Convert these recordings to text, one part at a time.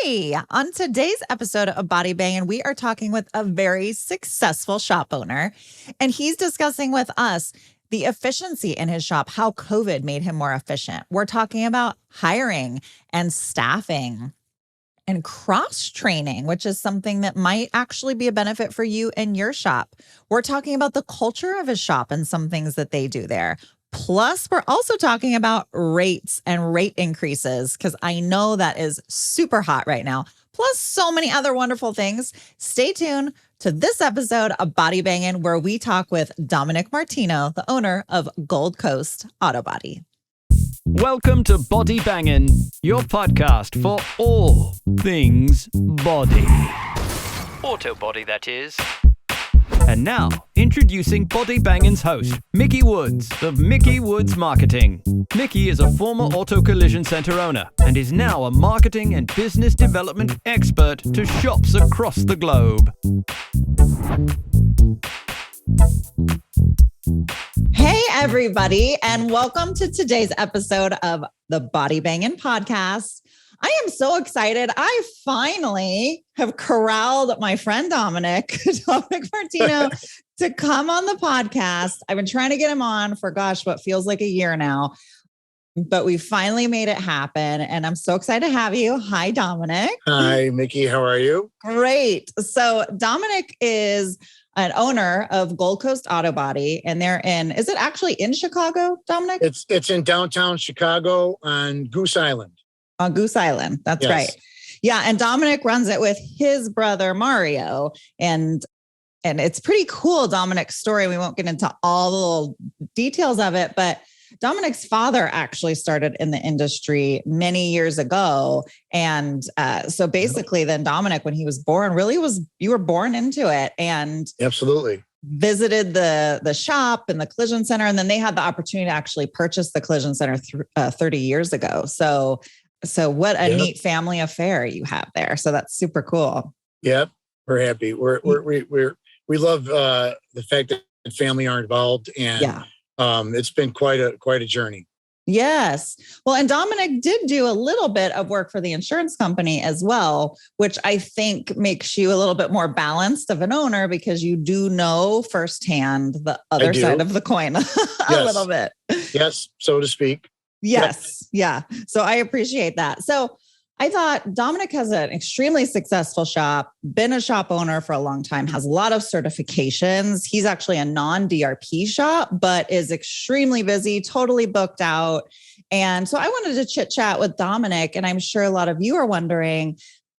Hey, on today's episode of Body Bangin', we are talking with a very successful shop owner, and he's discussing with us the efficiency in his shop, how COVID made him more efficient. We're talking about hiring and staffing and cross-training, which is something that might actually be a benefit for you and your shop. We're talking about the culture of his shop and some things that they do there. Plus, we're also talking about rates and rate increases, because I know that is super hot right now. Plus, so many other wonderful things. Stay tuned to this episode of Body Bangin', where we talk with Dominic Martino, the owner of Gold Coast Auto Body. Welcome to Body Bangin', your podcast for all things body. Auto body, that is. And now, introducing Body Bangin's host, Mickey Woods of Mickey Woods Marketing. Mickey is a former auto collision center owner and is now a marketing and business development expert to shops across the globe. Hey, everybody, and welcome to today's episode of the Body Bangin' podcast. I am so excited. I finally have corralled my friend Dominic Martino to come on the podcast. I've been trying to get him on for, what feels like a year now, but we finally made it happen. And I'm so excited to have you. Hi, Dominic. Hi, Mickey. How are you? Great. So Dominic is an owner of Gold Coast Auto Body, and is it actually in Chicago, Dominic? It's in downtown Chicago on Goose Island. On Goose Island. That's Yes. right. Yeah. And Dominic runs it with his brother, Mario. And it's pretty cool, Dominic's story. We won't get into all the little details of it, but Dominic's father actually started in the industry many years ago. And so basically then Dominic, when he was born, you were born into it and Absolutely visited the shop and the collision center. And then they had the opportunity to actually purchase the collision center 30 years ago. So what a neat family affair you have there. So that's super cool. Yep. We're happy. We love the fact that family are involved, and it's been quite a journey. Yes. Well, and Dominic did do a little bit of work for the insurance company as well, which I think makes you a little bit more balanced of an owner, because you do know firsthand the other side of the coin a little bit. Yes, so to speak. Yes. Yeah. So I appreciate that. So I thought Dominic has an extremely successful shop, been a shop owner for a long time, has a lot of certifications. He's actually a non-DRP shop, but is extremely busy, totally booked out. And so I wanted to chit chat with Dominic. And I'm sure a lot of you are wondering,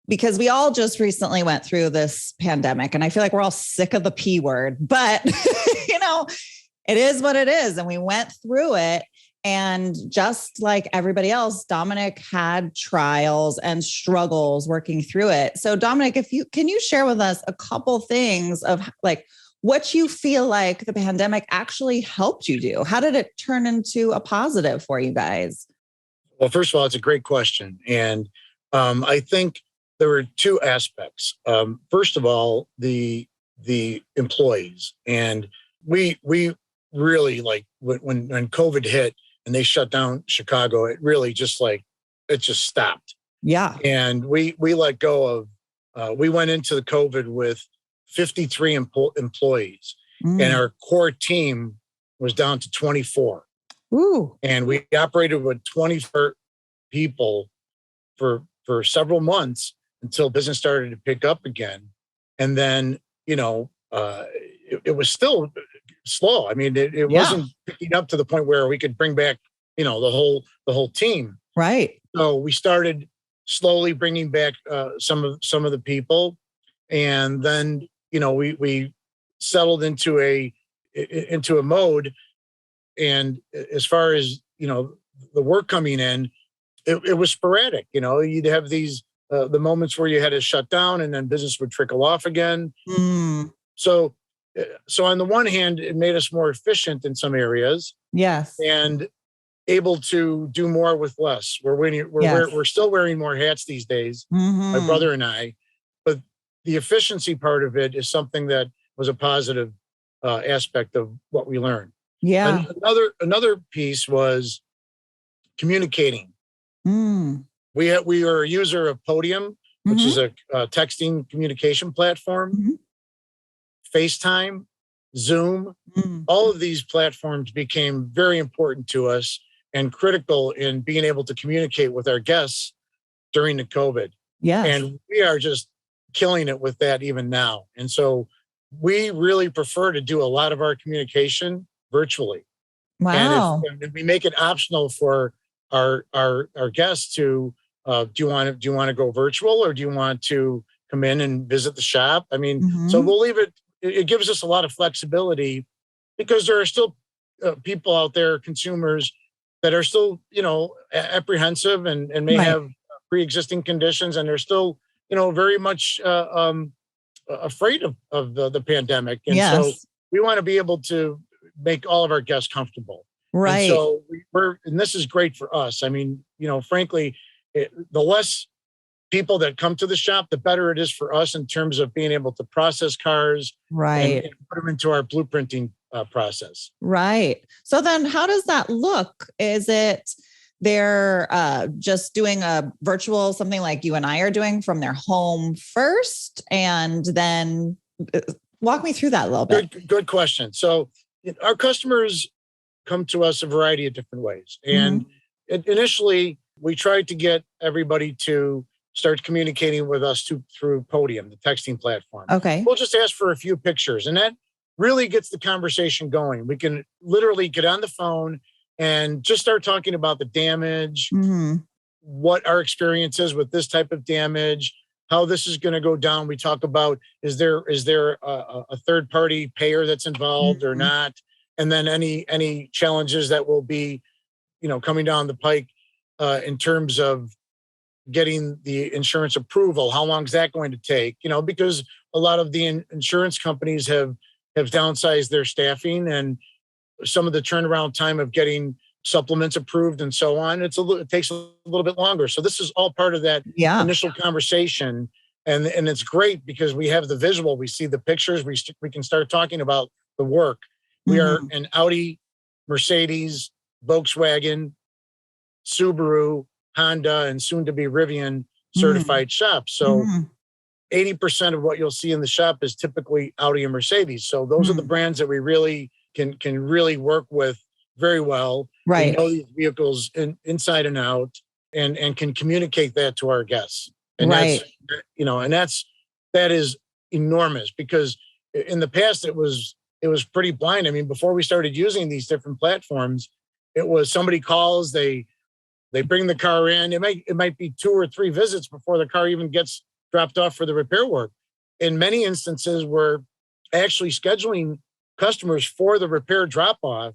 because we all just recently went through this pandemic, and I feel like we're all sick of the P word, but it is what it is. And we went through it. And just like everybody else, Dominic had trials and struggles working through it. So Dominic, can you share with us a couple things of like what you feel like the pandemic actually helped you do? How did it turn into a positive for you guys? Well, first of all, it's a great question. And I think there were two aspects. First of all, the employees. And we really, like when COVID hit, and they shut down Chicago, it really just stopped. Yeah. And we let go of, we went into the COVID with 53 employees, and our core team was down to 24. Ooh. And we operated with 24 people for several months until business started to pick up again. And then, it was still slow. I mean, it wasn't picking up to the point where we could bring back, the whole team. Right. So we started slowly bringing back some of the people, and then we settled into a mode. And as far as the work coming in, it was sporadic. You'd have these the moments where you had to shut down, and then business would trickle off again. So on the one hand, it made us more efficient in some areas. Yes. And able to do more with less. We're still wearing more hats these days, my brother and I, but the efficiency part of it is something that was a positive aspect of what we learned. Yeah. And another piece was communicating. We are a user of Podium, which is a texting communication platform, FaceTime, Zoom. All of these platforms became very important to us and critical in being able to communicate with our guests during the COVID. Yes. And we are just killing it with that even now. And so we really prefer to do a lot of our communication virtually. Wow. And if we make it optional for our guests to, do you want to go virtual, or do you want to come in and visit the shop? I mean, so we'll leave it. It gives us a lot of flexibility, because there are still people out there, consumers, that are still, apprehensive and may have pre-existing conditions, and they're still, very much afraid of the pandemic. And so we want to be able to make all of our guests comfortable. Right. And so and this is great for us. I mean, frankly, the less people that come to the shop, the better it is for us in terms of being able to process cars, and put them into our blueprinting process. Right. So then how does that look? Is it they're just doing a virtual, something like you and I are doing from their home first, and then walk me through that a little bit? Good question. So our customers come to us a variety of different ways. And initially, we tried to get everybody to start communicating with us through Podium, the texting platform. Okay. We'll just ask for a few pictures, and that really gets the conversation going. We can literally get on the phone and just start talking about the damage, what our experience is with this type of damage, how this is going to go down. We talk about, is there a third party payer that's involved or not? And then any challenges that will be, coming down the pike in terms of getting the insurance approval. How long is that going to take? Because a lot of the insurance companies have downsized their staffing, and some of the turnaround time of getting supplements approved and so on, it takes a little bit longer. So this is all part of that initial conversation. And it's great because we have the visual, we see the pictures, we can start talking about the work. We are an Audi, Mercedes, Volkswagen, Subaru, Honda, and soon to be Rivian certified shop. So 80% of what you'll see in the shop is typically Audi and Mercedes. So those are the brands that we really can really work with very well. Right. We know these vehicles inside and out, and can communicate that to our guests. And that is enormous, because in the past it was pretty blind. I mean, before we started using these different platforms, it was somebody calls, they bring the car in. It might be 2 or 3 visits before the car even gets dropped off for the repair work. In many instances, we're actually scheduling customers for the repair drop-off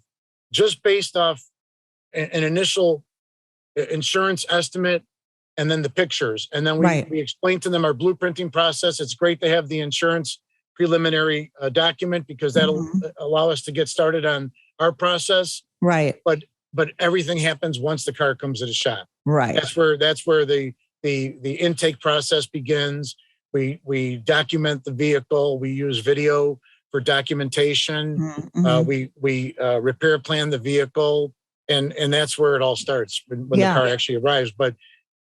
just based off an initial insurance estimate and then the pictures. And then we explain to them our blueprinting process. It's great to have the insurance preliminary document, because that'll allow us to get started on our process. Right. But everything happens once the car comes to the shop. Right. That's where the intake process begins. We document the vehicle. We use video for documentation. We repair plan the vehicle, and that's where it all starts when the car actually arrives. But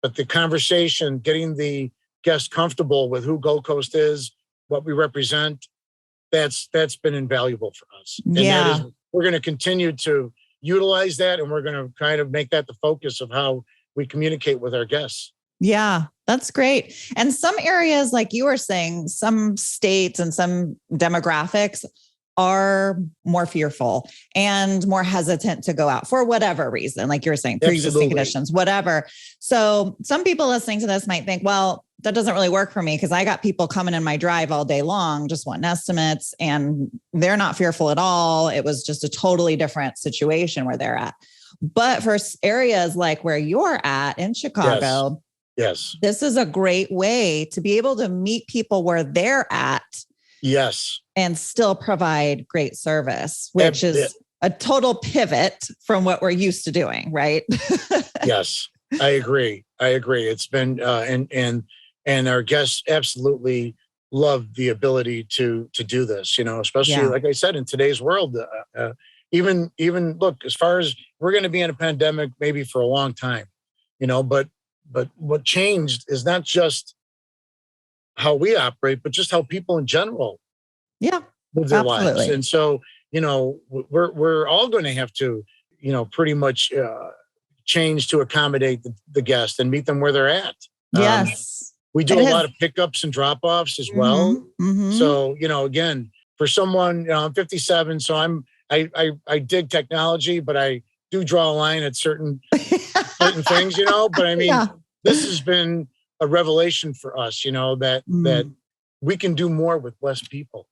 the conversation, getting the guest comfortable with who Gold Coast is, what we represent, that's been invaluable for us. And we're going to continue to utilize that, and we're going to kind of make that the focus of how we communicate with our guests. Yeah, that's great. And some areas, like you were saying, some states and some demographics are more fearful and more hesitant to go out for whatever reason, like you were saying, pre-existing conditions, whatever. So some people listening to this might think, well, that doesn't really work for me because I got people coming in my drive all day long, just wanting estimates, and they're not fearful at all. It was just a totally different situation where they're at. But for areas like where you're at in Chicago, yes, this is a great way to be able to meet people where they're at. Yes. And still provide great service, which is a total pivot from what we're used to doing, right? Yes, I agree. It's been, and our guests absolutely love the ability to do this, especially like I said, in today's world, even look, as far as we're going to be in a pandemic, maybe for a long time, but what changed is not just how we operate, but just how people in general Yeah, live their lives. absolutely. And so, we're all going to have to, pretty much change to accommodate the guest and meet them where they're at. Yes. We do a lot of pickups and drop-offs as well. So, again, for someone, I'm 57, so I dig technology, but I do draw a line at certain things, but I mean, this has been a revelation for us, that we can do more with less people.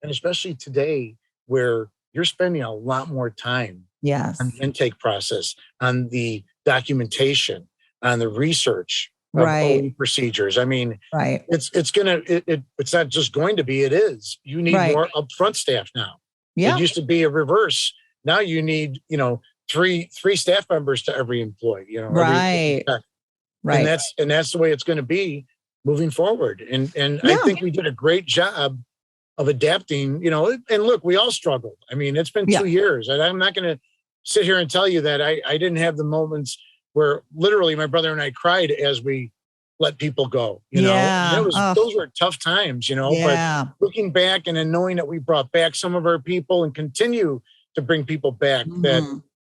Especially today, where you're spending a lot more time on the intake process, on the documentation, on the research of OE procedures. I mean, it's not just going to be, it is. You need more upfront staff now. It used to be a reverse. Now you need, three staff members to every employee, Right. And that's the way it's going to be moving forward. And I think we did a great job of adapting, and look, we all struggled. I mean, it's been 2 years, and I'm not going to sit here and tell you that I didn't have the moments where literally my brother and I cried as we let people go, those were tough times, but looking back and then knowing that we brought back some of our people and continue to bring people back that,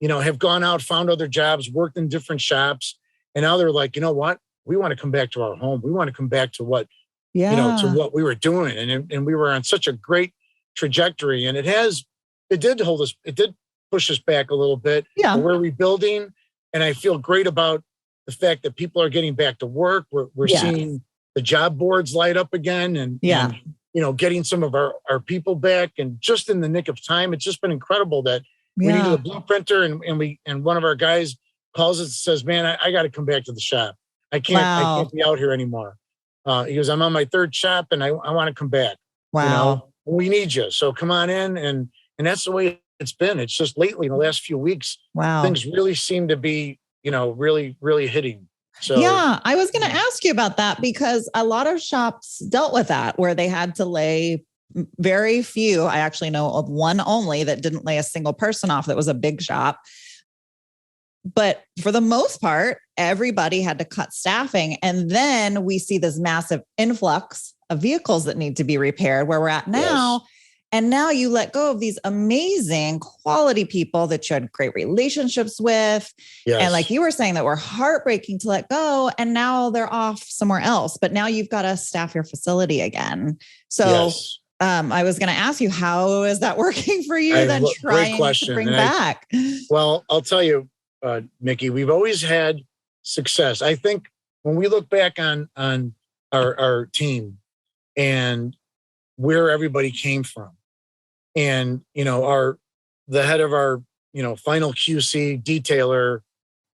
have gone out, found other jobs, worked in different shops. And now they're like, you know what? We want to come back to our home. We want to come back to what, to what we were doing. And we were on such a great trajectory. And it did push us back a little bit. Yeah. We're rebuilding. And I feel great about the fact that people are getting back to work. We're seeing the job boards light up again and getting some of our people back, and just in the nick of time. It's just been incredible that we needed a blueprinter and one of our guys calls us and says, man, I got to come back to the shop. I can't be out here anymore. He goes, I'm on my third shop and I want to come back. Wow. We need you. So come on in. And that's the way it's been. It's just lately in the last few weeks, things really seem to be, really, really hitting. So I was going to ask you about that, because a lot of shops dealt with that, where they had to lay very few. I actually know of one only that didn't lay a single person off. That was a big shop. But for the most part, everybody had to cut staffing. And then we see this massive influx of vehicles that need to be repaired, where we're at now. Yes. And now you let go of these amazing quality people that you had great relationships with. Yes. And like you were saying, that were heartbreaking to let go. And now they're off somewhere else. But now you've got to staff your facility again. So I was going to ask you, how is that working for you then, trying to bring back? Well, I'll tell you, Mickey, we've always had success. I think when we look back on our team and where everybody came from, and, the head of our, final QC detailer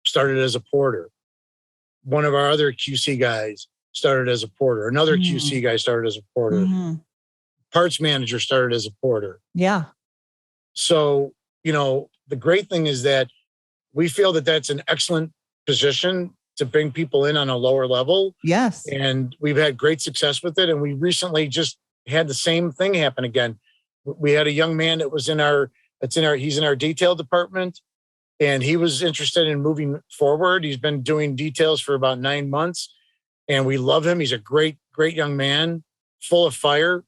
started as a porter. One of our other QC guys started as a porter. Another QC guy started as a porter. Parts manager started as a porter. Yeah. So, the great thing is that we feel that that's an excellent position to bring people in on a lower level. Yes. And we've had great success with it. And we recently just had the same thing happen again. We had a young man that was he's in our detail department, and he was interested in moving forward. He's been doing details for about 9 months, and we love him. He's a great, great young man, full of fire.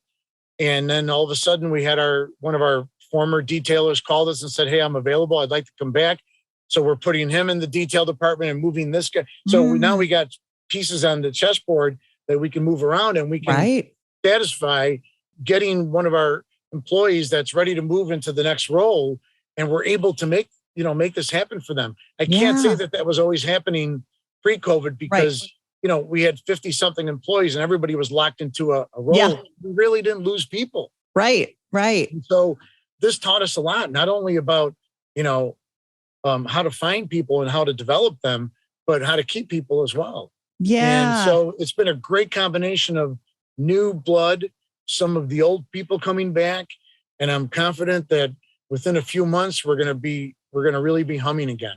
And then all of a sudden we had one of our former detailers called us and said, hey, I'm available. I'd like to come back. So we're putting him in the detail department and moving this guy. So now we got pieces on the chessboard that we can move around, and we can satisfy getting one of our employees that's ready to move into the next role. And we're able to make this happen for them. I can't say that was always happening pre-COVID, because, we had 50 something employees and everybody was locked into a role. Yeah. We really didn't lose people. Right. And so this taught us a lot, not only about, how to find people and how to develop them, but how to keep people as well. Yeah. And so it's been a great combination of new blood, some of the old people coming back. And I'm confident that within a few months, we're going to really be humming again.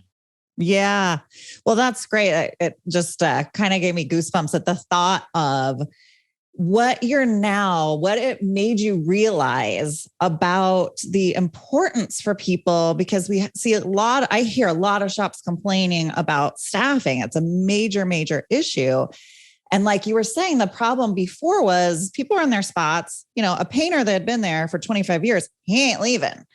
Yeah. Well, that's great. It just kind of gave me goosebumps at the thought of what it made you realize about the importance for people, because we see I hear a lot of shops complaining about staffing. It's a major, major issue. And like you were saying, the problem before was people are in their spots, a painter that had been there for 25 years, he ain't leaving.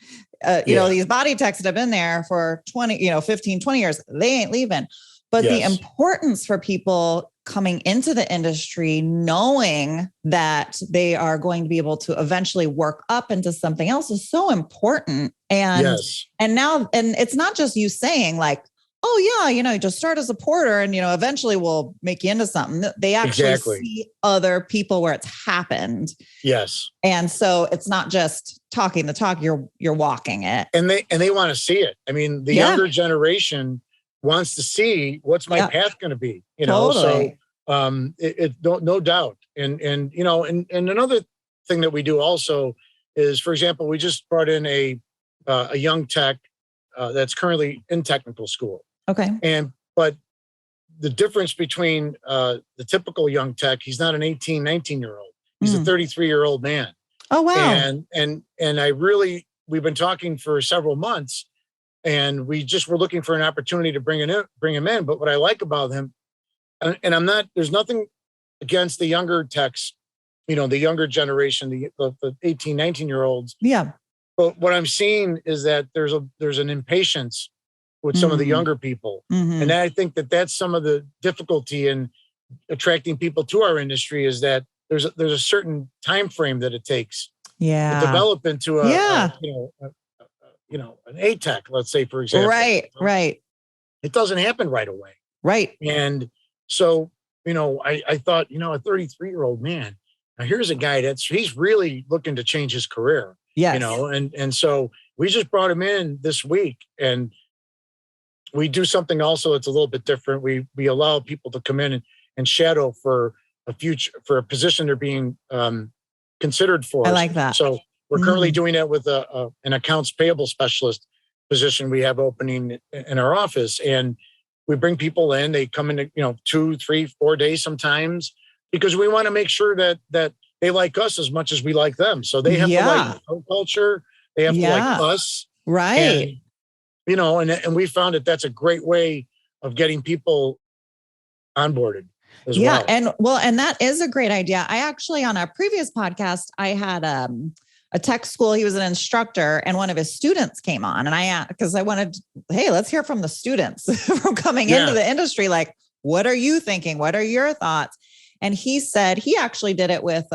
These body techs that have been there for 15, 20 years, they ain't leaving. But the importance for people coming into the industry, knowing that they are going to be able to eventually work up into something else is so important. And now it's not just you saying like, oh yeah, just start as a porter and, eventually we'll make you into something. They actually see other people where it's happened. Yes. And so it's not just talking the talk, you're walking it. And they want to see it. I mean, the younger generation wants to see what's my path going to be, Totally. So no doubt. And another thing that we do also is, for example, we just brought in a young tech that's currently in technical school. Okay. But the difference between the typical young tech, he's not an 18, 19-year-old. He's a 33-year-old man. Oh, wow. And we've been talking for several months, and we just were looking for an opportunity to bring him in. But what I like about him, and there's nothing against the younger techs, the younger generation, the 18, 19-year-olds. Yeah. But what I'm seeing is that there's an impatience with some of the younger people. And I think that's some of the difficulty in attracting people to our industry, is that there's a certain time frame that it takes to develop into an A-Tech, let's say, for example. Right. It doesn't happen right away. Right. And so, I thought, a 33-year-old man, now here's a guy he's really looking to change his career. Yes. And so we just brought him in this week, and we do something also that's a little bit different. We allow people to come in and shadow for a position they're being considered for. I like that. So we're currently doing that with an accounts payable specialist position we have opening in our office. And we bring people in, they come in, 2, 3, 4 days sometimes, because we want to make sure that they like us as much as we like them. So they have to like our culture. They have to like us. Right. And we found that that's a great way of getting people onboarded as well. And that is a great idea. I actually, on a previous podcast, I had a tech school. He was an instructor, and one of his students came on, and because I wanted, hey, let's hear from the students from coming into the industry. Like, what are you thinking? What are your thoughts? And he said he actually did it with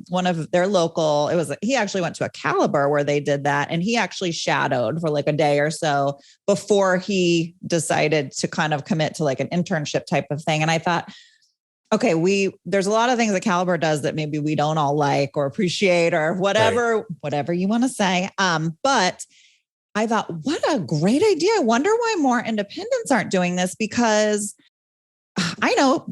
one of their local, he actually went to a Caliber where they did that. And he actually shadowed for like a day or so before he decided to kind of commit to like an internship type of thing. And I thought, okay, there's a lot of things that Caliber does that maybe we don't all like or appreciate or whatever you want to say. But I thought, what a great idea. I wonder why more independents aren't doing this, because I know,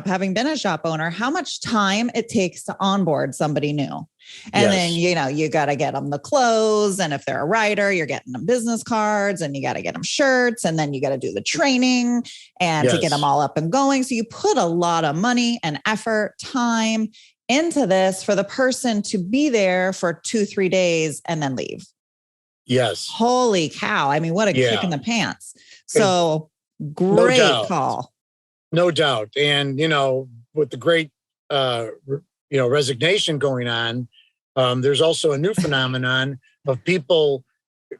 having been a shop owner, how much time it takes to onboard somebody new. And then, you got to get them the clothes. And if they're a writer, you're getting them business cards, and you got to get them shirts. And then you got to do the training and to get them all up and going. So you put a lot of money and effort, time into this for the person to be there for 2-3 days and then leave. Yes. Holy cow. I mean, what a kick in the pants. So great call. No doubt. And, with the great, resignation going on, there's also a new phenomenon of people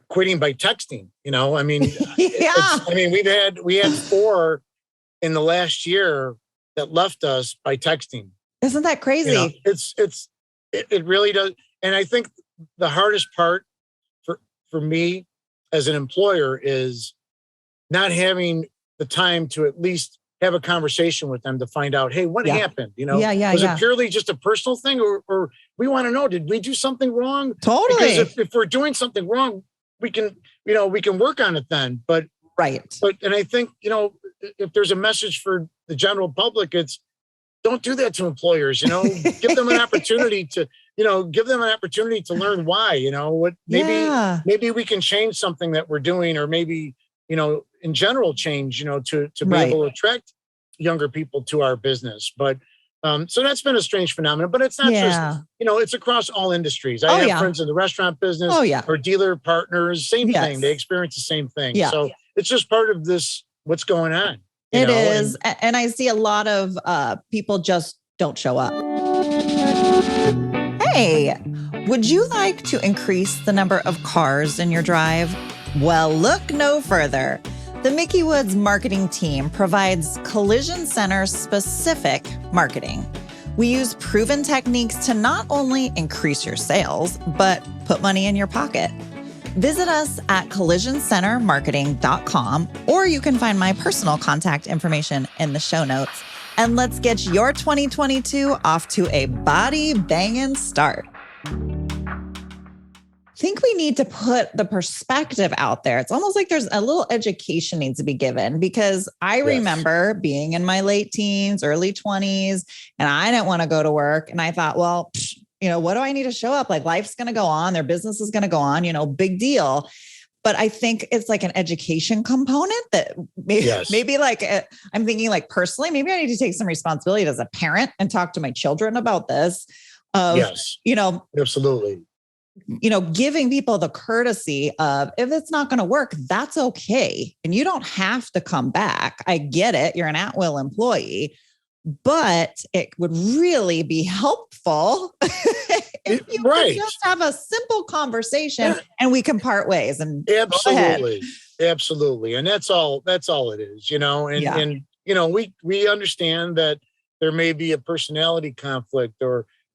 quitting by texting. I mean, we had 4 in the last year that left us by texting. Isn't that crazy? It really does. And I think the hardest part for me as an employer is not having the time to at least have a conversation with them to find out, hey, what happened? Was it purely just a personal thing, or we want to know, did we do something wrong? Totally. Because if we're doing something wrong, we can work on it then. But and I think, if there's a message for the general public, it's don't do that to employers, give them an opportunity to, learn why, maybe we can change something that we're doing, or maybe, in general change, to be able to attract younger people to our business. But so that's been a strange phenomenon, but it's not just, it's across all industries. I have friends in the restaurant business or dealer partners, same thing. They experience the same thing. So it's just part of this, what's going on. It is. And I see a lot of people just don't show up. Hey, would you like to increase the number of cars in your drive? Well, look no further. The Mickey Woods marketing team provides collision center specific marketing. We use proven techniques to not only increase your sales, but put money in your pocket. Visit us at collisioncentermarketing.com, or you can find my personal contact information in the show notes. And let's get your 2022 off to a body banging start. I think we need to put the perspective out there. It's almost like there's a little education needs to be given, because I remember being in my late teens, early 20s, and I didn't want to go to work. And I thought, well, what do I need to show up? Like, life's going to go on, their business is going to go on, big deal. But I think it's like an education component that maybe like, I'm thinking like personally, maybe I need to take some responsibility as a parent and talk to my children about this. Absolutely. Giving people the courtesy of, if it's not going to work, that's okay. And you don't have to come back. I get it. You're an at-will employee, but it would really be helpful if you could just have a simple conversation and we can part ways. And absolutely. And that's all it is, and we understand that there may be a personality conflict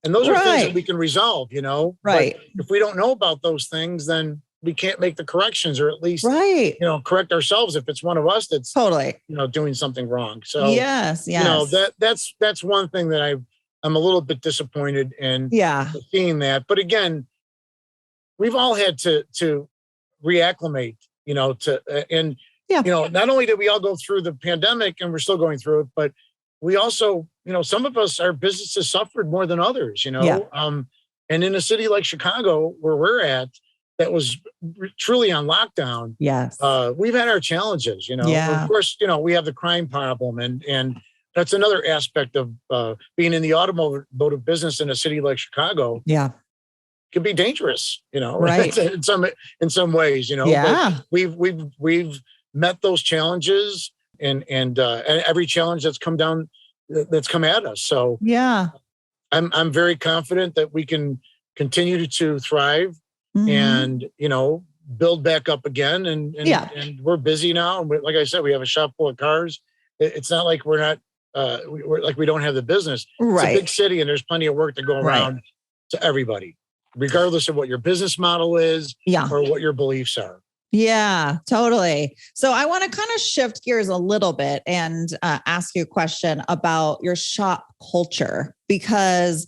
and those are things that we can resolve, Right. But if we don't know about those things, then we can't make the corrections, or at least, correct ourselves if it's one of us that's doing something wrong. So yes. That's one thing that I'm a little bit disappointed in seeing that. But again, we've all had to reacclimate, not only did we all go through the pandemic and we're still going through it, but we also, some of us, our businesses suffered more than others, and in a city like Chicago, where we're at, that was truly on lockdown. Yes. We've had our challenges, Of course, we have the crime problem, and that's another aspect of being in the automotive business in a city like Chicago. Yeah. Can be dangerous, right. in some ways, Yeah. But we've met those challenges and every challenge that's come at us. So I'm very confident that we can continue to thrive and, build back up again. And we're busy now. And like I said, we have a shop full of cars. It's not like we're not, we don't have the business. Right. It's a big city and there's plenty of work to go around to everybody, regardless of what your business model is or what your beliefs are. Yeah, totally. So I want to kind of shift gears a little bit and ask you a question about your shop culture, because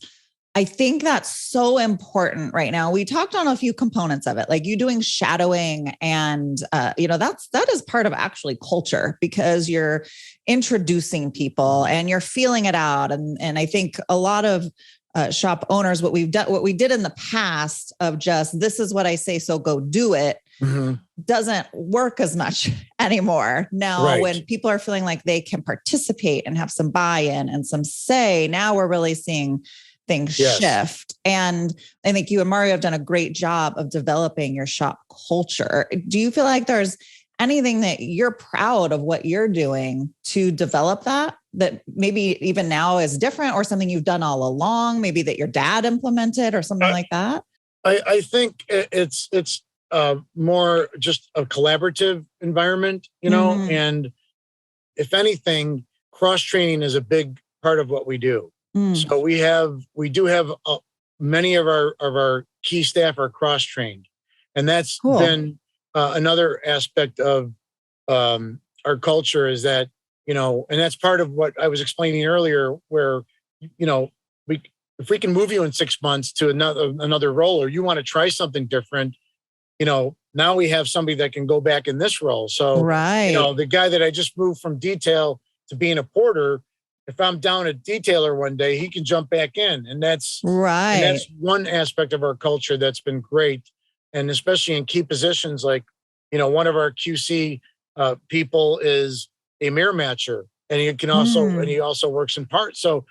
I think that's so important right now. We talked on a few components of it, like you doing shadowing and, that is part of actually culture, because you're introducing people and you're feeling it out. And I think a lot of shop owners, what we did in the past of just, this is what I say, so go do it, doesn't work as much anymore. Now, when people are feeling like they can participate and have some buy-in and some say, now we're really seeing things shift. And I think you and Mario have done a great job of developing your shop culture. Do you feel like there's anything that you're proud of what you're doing to develop that maybe even now is different, or something you've done all along, maybe that your dad implemented or something like that? I think it's more just a collaborative environment, and if anything, cross-training is a big part of what we do. So we do have many of our key staff are cross-trained, and that's been another aspect of our culture, is that, and that's part of what I was explaining earlier, where, if we can move you in 6 months to another role, or you want to try something different, now we have somebody that can go back in this role. So, the guy that I just moved from detail to being a porter, if I'm down a detailer one day, he can jump back in. And that's And that's one aspect of our culture that's been great. And especially in key positions, like, one of our QC people is a mirror matcher, and he also works in parts. So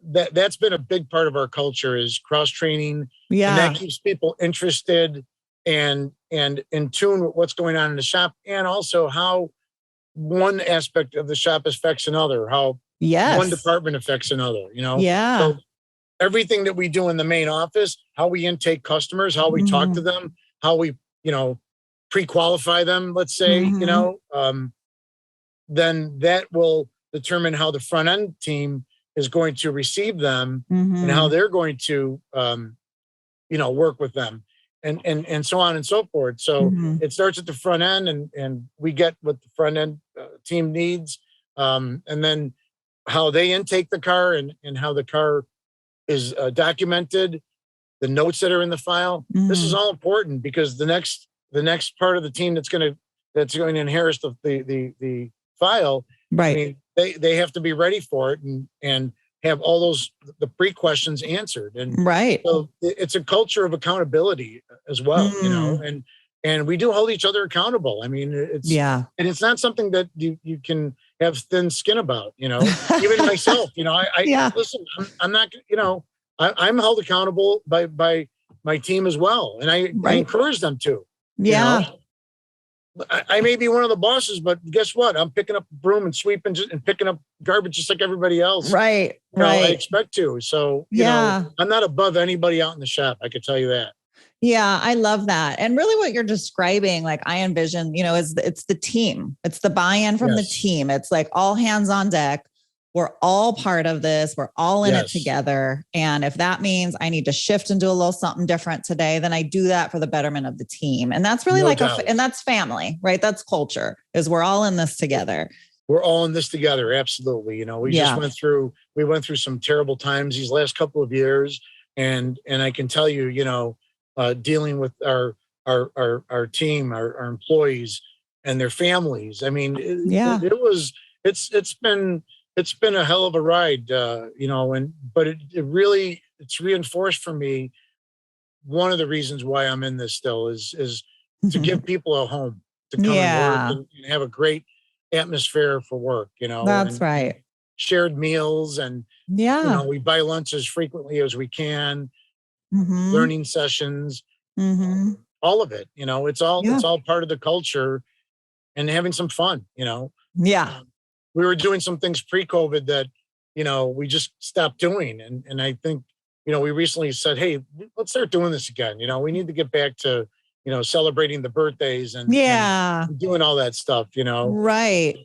that's been a big part of our culture, is cross training. Yeah. And that keeps people interested and in tune with what's going on in the shop, and also how one aspect of the shop affects another, how one department affects another, Yeah. So everything that we do in the main office, how we intake customers, how we talk to them, how we, pre-qualify them, let's say, then that will determine how the front end team is going to receive them and how they're going to, work with them and so on and so forth. So it starts at the front end and we get what the front end team needs. And then how they intake the car and how the car is documented, the notes that are in the file. This is all important because the next part of the team that's going to inherit the file. Right. I mean, they have to be ready for it and have all the pre-questions answered. And right. So it's a culture of accountability as well, and we do hold each other accountable. I mean, and it's not something that you can have thin skin about, even myself, listen, I'm not, I'm held accountable by my team as well. And I encourage them to, I may be one of the bosses, but guess what? I'm picking up a broom and sweeping and picking up garbage just like everybody else. Right. I expect to. So, I'm not above anybody out in the shop. I could tell you that. Yeah, I love that. And really what you're describing, like I envision, is it's the team. It's the buy-in from the team. It's like all hands on deck. We're all part of this. We're all in it together. And if that means I need to shift and do a little something different today, then I do that for the betterment of the team. And that's really and that's family, right? That's culture, is we're all in this together. We're all in this together. Absolutely. We went through some terrible times these last couple of years. And I can tell you, dealing with our team, our employees and their families. I mean, it's been a hell of a ride, but it's reinforced for me. One of the reasons why I'm in this still is to give people a home to come and work and have a great atmosphere for work, That's right. Shared meals and, we buy lunch as frequently as we can, learning sessions, all of it, it's all part of the culture and having some fun, Yeah. We were doing some things pre-COVID that, we just stopped doing. And I think, we recently said, hey, let's start doing this again. We need to get back to, celebrating the birthdays and doing all that stuff, Right.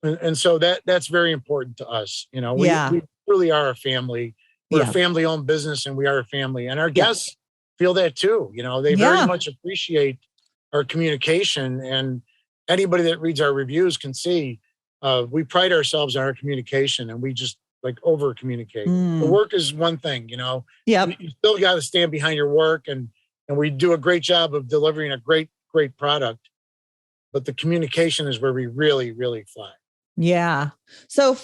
And so that's very important to us. We really are a family. We're a family-owned business and we are a family. And our guests feel that too. They very much appreciate our communication. And anybody that reads our reviews can see we pride ourselves on our communication and we just over communicate. The work is one thing, you still got to stand behind your work and we do a great job of delivering a great product, but the communication is where we really, really fly. Yeah. So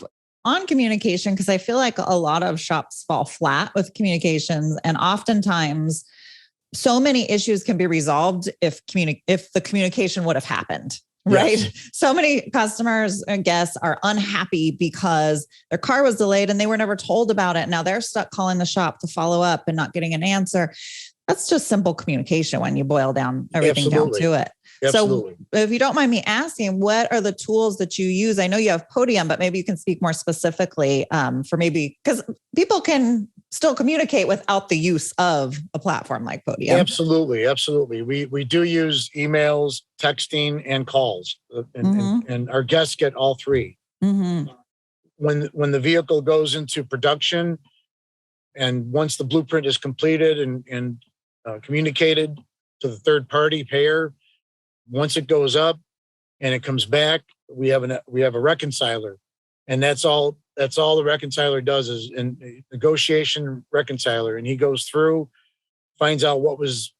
on communication, because I feel like a lot of shops fall flat with communications and oftentimes so many issues can be resolved if the communication would have happened. Right. Yes. So many customers and guests are unhappy because their car was delayed and they were never told about it. Now they're stuck calling the shop to follow up and not getting an answer. That's just simple communication when you boil down everything down to it. Absolutely. So if you don't mind me asking, what are the tools that you use? I know you have Podium, but maybe you can speak more specifically because people can still communicate without the use of a platform like Podium. Absolutely. Absolutely. We do use emails, texting, and calls, and our guests get all three. When the vehicle goes into production and once the blueprint is completed and communicated to the third party payer, once it goes up and it comes back, we have a reconciler, and that's all the reconciler does is a negotiation reconciler, and he goes through, finds out what was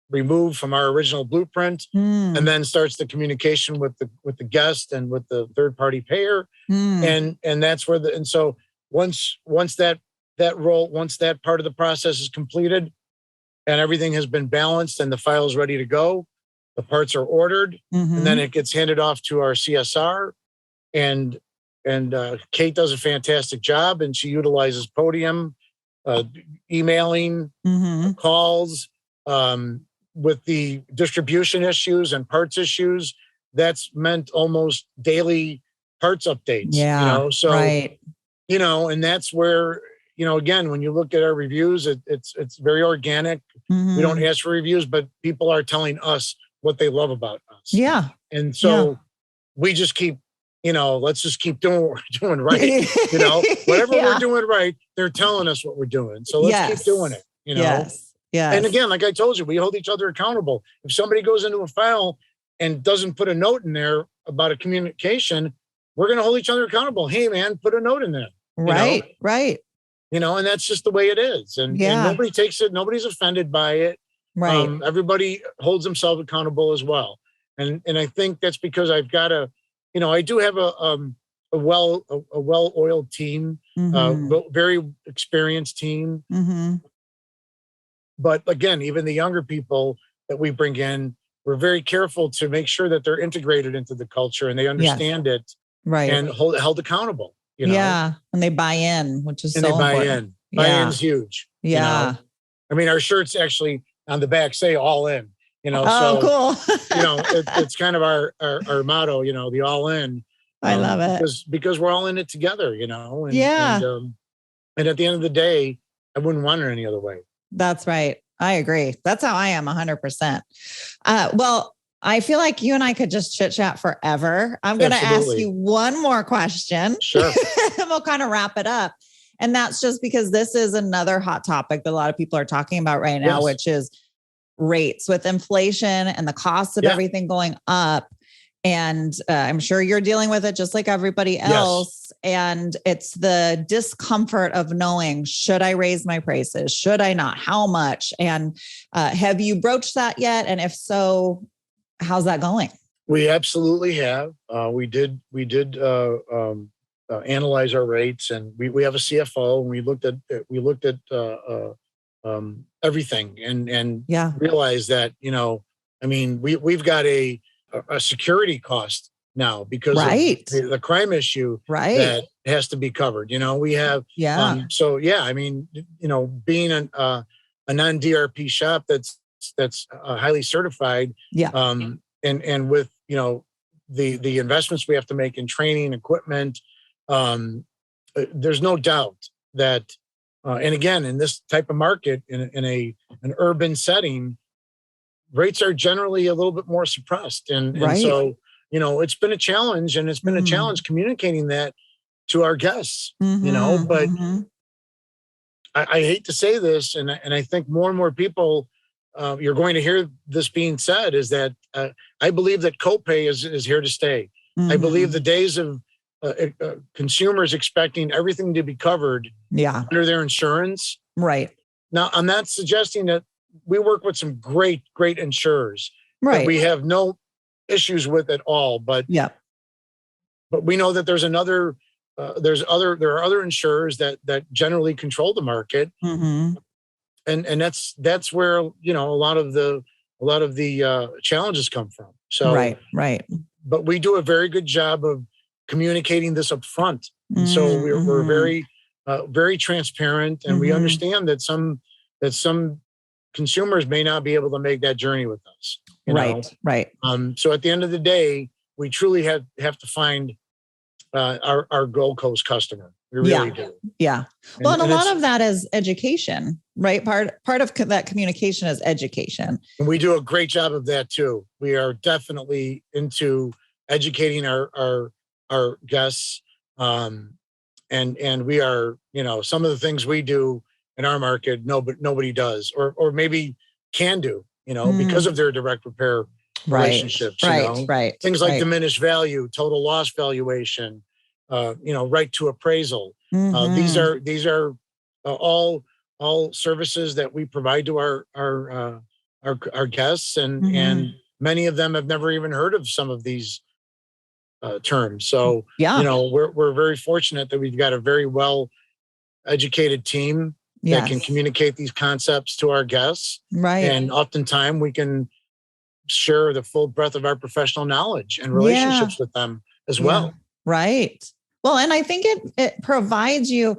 removed from our original blueprint, and then starts the communication with the guest and with the third party payer, and that's where so once that part of the process is completed and everything has been balanced and the file is ready to go, the parts are ordered, and then it gets handed off to our CSR. And Kate does a fantastic job, and she utilizes Podium, emailing, calls, with the distribution issues and parts issues. that's meant almost daily parts updates. Yeah. So right. and that's where, again, when you look at our reviews, it's very organic. We don't ask for reviews, but people are telling us what they love about us. Yeah. And so we just keep, let's just keep doing what we're doing right. Whatever we're doing right, they're telling us what we're doing. So let's keep doing it, Yes. And again, like I told you, we hold each other accountable. If somebody goes into a file and doesn't put a note in there about a communication, we're going to hold each other accountable. Hey man, put a note in there. Right. And that's just the way it is. And nobody takes it. Nobody's offended by it. Right. Everybody holds themselves accountable as well. And I think that's because I've got I do have a well-oiled team, very experienced team. But again, even the younger people that we bring in, we're very careful to make sure that they're integrated into the culture and they understand it, and held accountable. Yeah, and they buy in, which is so important. Buy-in's huge. Yeah. I mean, our shirts actually on the back say "all in." Cool. It's kind of our motto. The all in. I love it because we're all in it together. And at the end of the day, I wouldn't want it any other way. That's right. I agree. That's how I am 100%. Well, I feel like you and I could just chit chat forever. I'm going to ask you one more question. Sure. And we'll kind of wrap it up. And that's just because this is another hot topic that a lot of people are talking about right now, which is rates with inflation and the cost of everything going up. And I'm sure you're dealing with it just like everybody else. Yes. And it's the discomfort of knowing, should I raise my prices? Should I not? How much? And have you broached that yet? And if so, how's that going? We absolutely have. We did analyze our rates, and we have a CFO, and we looked at everything and realized that, we've got a security cost now because of the crime issue that has to be covered. We have, being a non-DRP shop that's highly certified, and with, the investments we have to make in training, equipment, there's no doubt that, and again, in this type of market, in an urban setting, rates are generally a little bit more suppressed. And so, it's been a challenge, and it's been a challenge communicating that to our guests, but I hate to say this, and I think more and more people, you're going to hear this being said, is that I believe that copay is here to stay. I believe the days of consumers expecting everything to be covered under their insurance. Right. Now, I'm not suggesting that we work with some great insurers that we have no issues with at all, but we know that there's there are other insurers that generally control the market. And that's where, a lot of the challenges come from. So, right. But we do a very good job of communicating this up front. And so we're very, very transparent, and we understand that some consumers may not be able to make that journey with us. Right. So at the end of the day, we truly have to find our Gold Coast customer. We really do. Yeah. Well, and a lot of that is education, right? Part of that communication is education. And we do a great job of that too. We are definitely into educating our guests. And we are, some of the things we do in our market, nobody does, or maybe can do, because of their direct repair relationships. Right. Things like diminished value, total loss valuation, right to appraisal. These are all services that we provide to our guests, and many of them have never even heard of some of these terms. So, we're very fortunate that we've got a very well educated team that can communicate these concepts to our guests. Right. And oftentimes we can share the full breadth of our professional knowledge and relationships with them as well. Right. Well, and I think it provides you,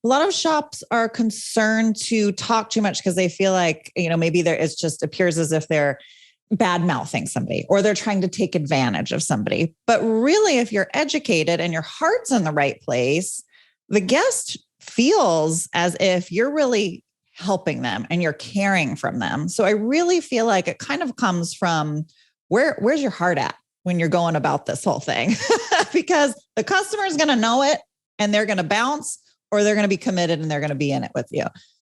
a lot of shops are concerned to talk too much because they feel like, maybe it just appears as if they're, bad mouthing somebody or they're trying to take advantage of somebody. But really, if you're educated and your heart's in the right place, the guest feels as if you're really helping them and you're caring from them. So I really feel like it kind of comes from where's your heart at when you're going about this whole thing? Because the customer is going to know it and they're going to bounce, or they're going to be committed and they're going to be in it with you.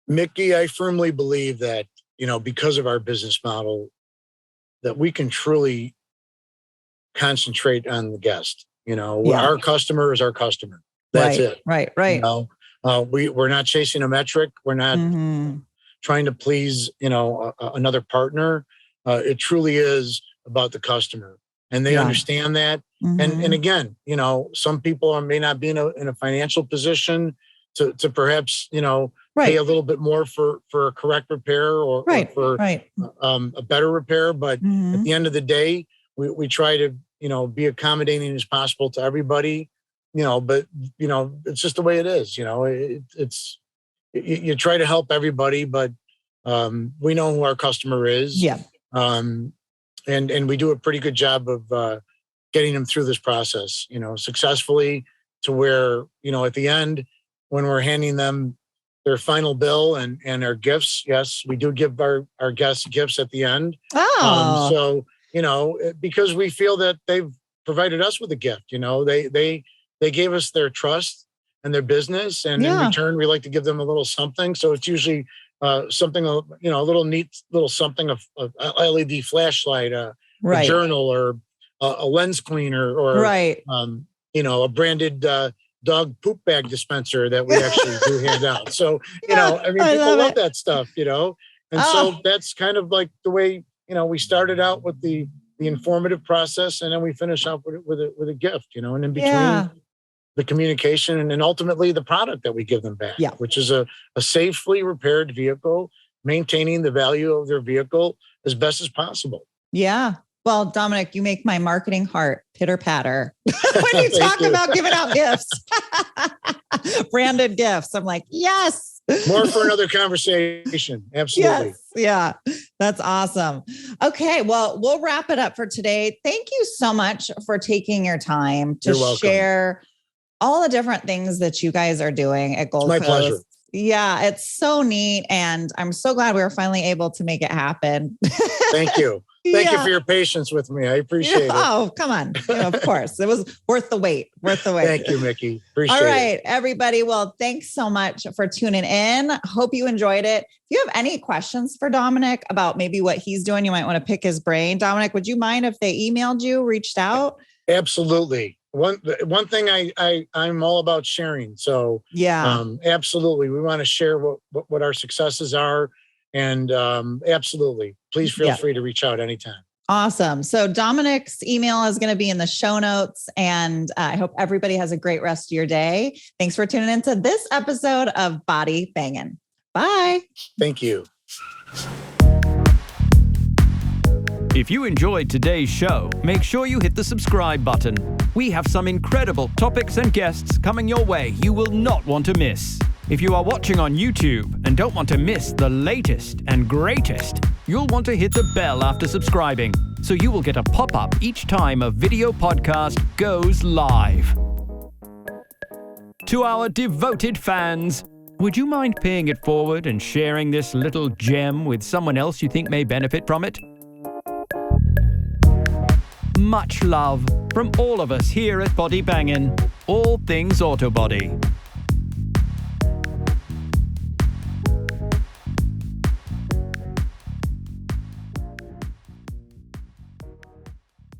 Mickey, I firmly believe that, because of our business model, that we can truly concentrate on the guest. Our customer is our customer. That's it. Right. We're not chasing a metric. We're not trying to please, another partner. It truly is about the customer, and they understand that. And again, some people may not be in a financial position to perhaps, pay a little bit more for a correct repair or for a better repair. But at the end of the day, we try to, be accommodating as possible to everybody, but, it's just the way it is. You try to help everybody, but we know who our customer is. Yeah. And we do a pretty good job of getting them through this process, successfully, to where, at the end, when we're handing them their final bill and our gifts, yes, we do give our guests gifts at the end. So, because we feel that they've provided us with a gift, they gave us their trust and their business, and in return, we like to give them a little something. So it's usually something, a little neat little something, of LED flashlight, a journal, or a lens cleaner, or a branded dog poop bag dispenser that we actually do hand out. So, people love that stuff, and so that's kind of like the way, we started out with the informative process, and then we finish up with a gift, and in between the communication and then ultimately the product that we give them back, which is a safely repaired vehicle, maintaining the value of their vehicle as best as possible. Yeah. Well, Dominic, you make my marketing heart pitter patter when you talk about giving out gifts, branded gifts. I'm like, yes. More for another conversation. Absolutely. Yes. Yeah. That's awesome. Okay. Well, we'll wrap it up for today. Thank you so much for taking your time to share all the different things that you guys are doing at Gold Coast. My pleasure. Yeah, it's so neat. And I'm so glad we were finally able to make it happen. Thank you. Thank you for your patience with me. I appreciate it. Oh, come on. Of course. It was worth the wait. Thank you, Mickey. Appreciate it. All right, everybody. Well, thanks so much for tuning in. Hope you enjoyed it. If you have any questions for Dominic about maybe what he's doing, you might want to pick his brain. Dominic, would you mind if they emailed you, reached out? Absolutely. One thing I'm all about sharing. So absolutely. We want to share what our successes are. And absolutely, please feel free to reach out anytime. Awesome. So Dominic's email is going to be in the show notes, and I hope everybody has a great rest of your day. Thanks for tuning into this episode of Body Bangin'. Bye. Thank you. If you enjoyed today's show, make sure you hit the subscribe button. We have some incredible topics and guests coming your way you will not want to miss. If you are watching on YouTube and don't want to miss the latest and greatest, you'll want to hit the bell after subscribing, so you will get a pop-up each time a video podcast goes live. To our devoted fans, would you mind paying it forward and sharing this little gem with someone else you think may benefit from it? Much love from all of us here at Body Bangin', all things auto body.